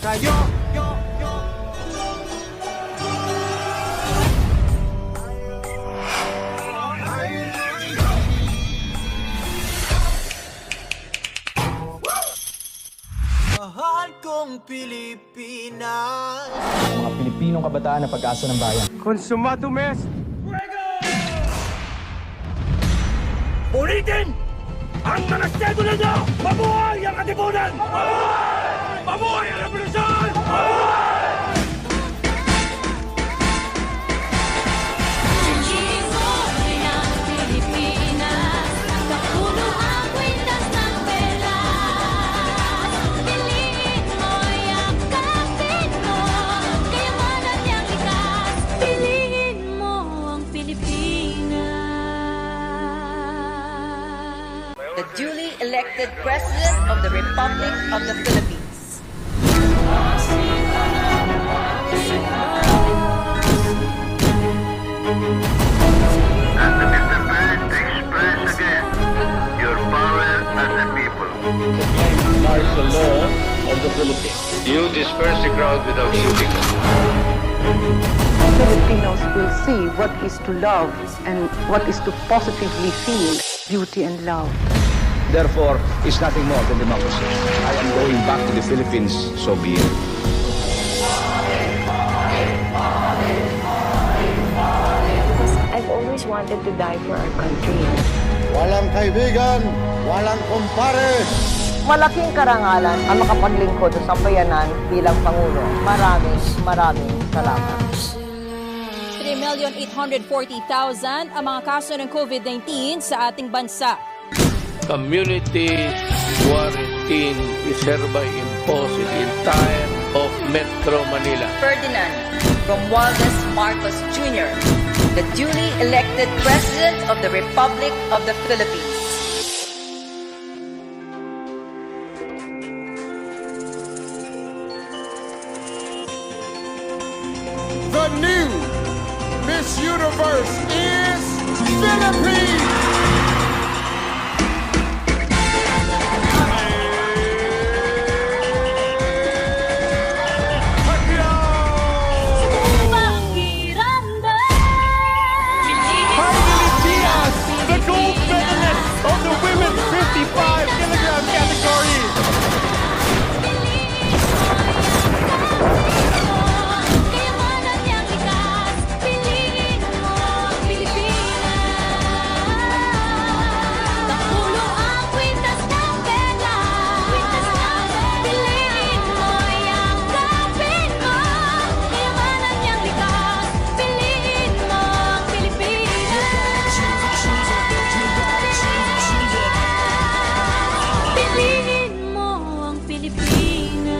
Kayo, mahal kong Pilipinas. Mga Pilipinong kabataan na pag-asa ng bayan. Consumado mes. Ulitin! Ang mga sedula nyo! Mabuhay ang katipunan! Mabuhay! Mabuhay ang revolusyon! Mabuhay! Sisimuloy ng Pilipinas, kapuno ang kwintas ng pelas. Piliin mo, yakapin mo, kayamanan niyang likas. Piliin mo ang Pilipinas. The duly elected President of the Republic of the Philippines. And Mr. President, to express again your power as a people. Proclaim martial law of the Philippines. You disperse the crowd without shooting them. Filipinos will see what is to love and what is to positively feel beauty and love. Therefore, it's nothing more than democracy. I am going back to the Philippines, so be it. I've always wanted to die for our country. Walang kaibigan, walang kumpare. Malaking karangalan ang makapaglingkod sa sambayanan bilang Pangulo. Maraming salamat. 3,840,000 ang mga kaso ng COVID-19 sa ating bansa. Community quarantine is hereby imposed in time of Metro Manila. Ferdinand Romualdez Marcos Jr., the duly elected President of the Republic of the Philippines. The new Miss Universe is Philippines. The gold medalist of the women's 55-kilogram category. Kayamanan niyang likas, piliin mo ang Pilipinas. Kapulo ang kwintas ng pelas. Piliin mo, yakapin mo, kayamanan niyang likas, piliin mo ang Pilipinas. Piliin mo ang Pilipinas.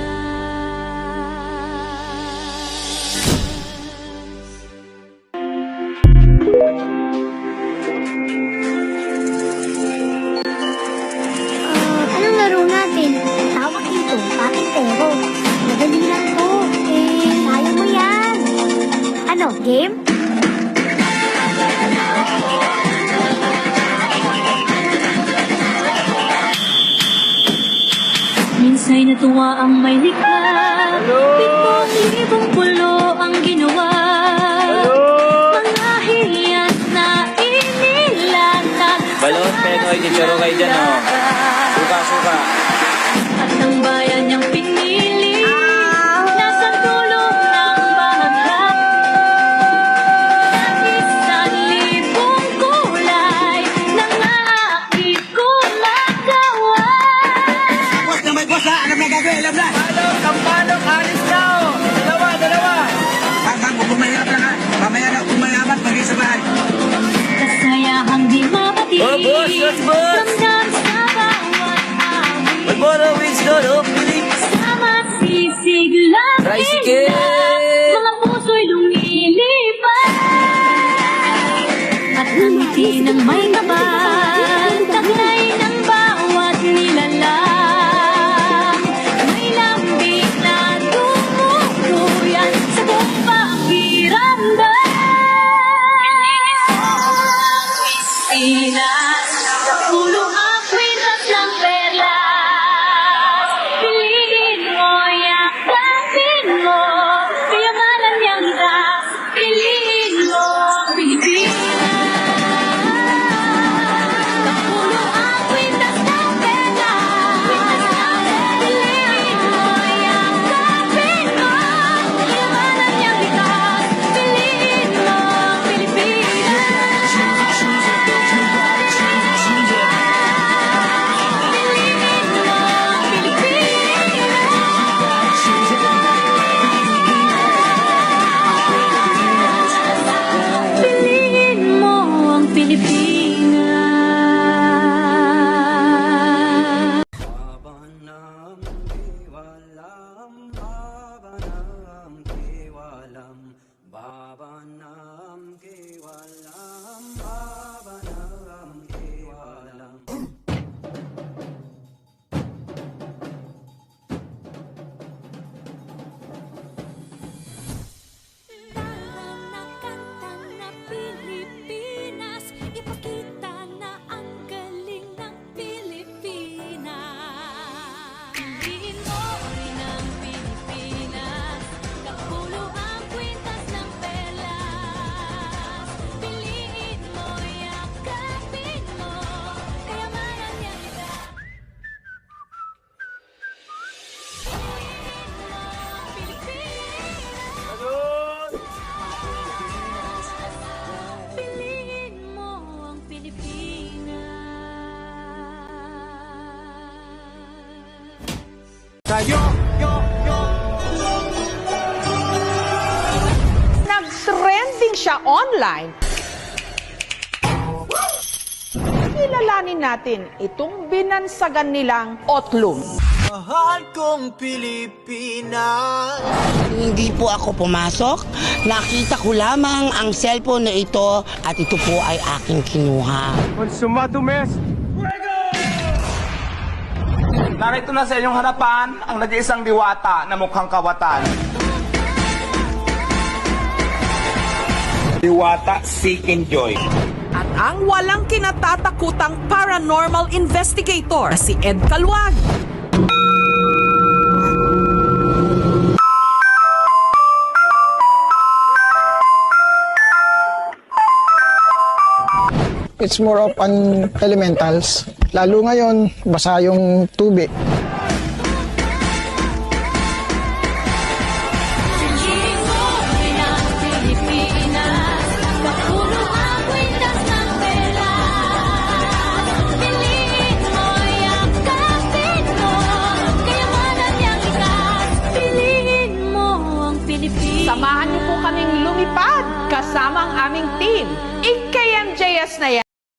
Anong laro natin? Tawag dito, patintero. Madali lang to. Kaya mo yan. Ano, game? Minsa'y natuwa ang may likha. Libong pulo ang ginawa. Mga hiyas na inilatag. Balon, Penoy, chicharo kayo dyan, oh. Suka-suka. At ang bayan niyang pinili. Nasa dulo ng bahagya. Isang libong kulay ng aakit kong magawa. Boss na may boss ha, alam na gagawin, alam na. Kampalok, alis na o. Dalawa. Hanggang kung mahirap lang ha. Mamaya na kung mayaman, maging sa bahay. Kasayahang di mapatid. Oh, boss, yes, boss. Ramdam sa bawat awit. Magbono, Winston, oh, Philip. Sama sisig lang Tricycle. mga puso'y lumilipad. At ang ngiti ng may kapal, taglay ng bawat nilalang. May lambing na tumutuyan sa buong pakiramdam. Pilipinas, kapulo ang kwintas ng perlas. Piliin mo yakap. Nag-trending siya online. Kilalanin natin itong binansagan nilang Otlum. Mahal kong Pilipinas. Hindi po ako pumasok. Nakita ko lamang ang cellphone na ito at ito po ay aking kinuha. Narito na sa inyong harapan ang nag-iisang diwata na mukhang kawatan. Diwata Seeking Joy. At ang walang kinatatakutang paranormal investigator na si Ed Calwag. It's more of an elementals. Lalo ngayon, basa yung tubig. Samahan niyo po kaming lumipad kasama ang aming team. IKMJS na yan.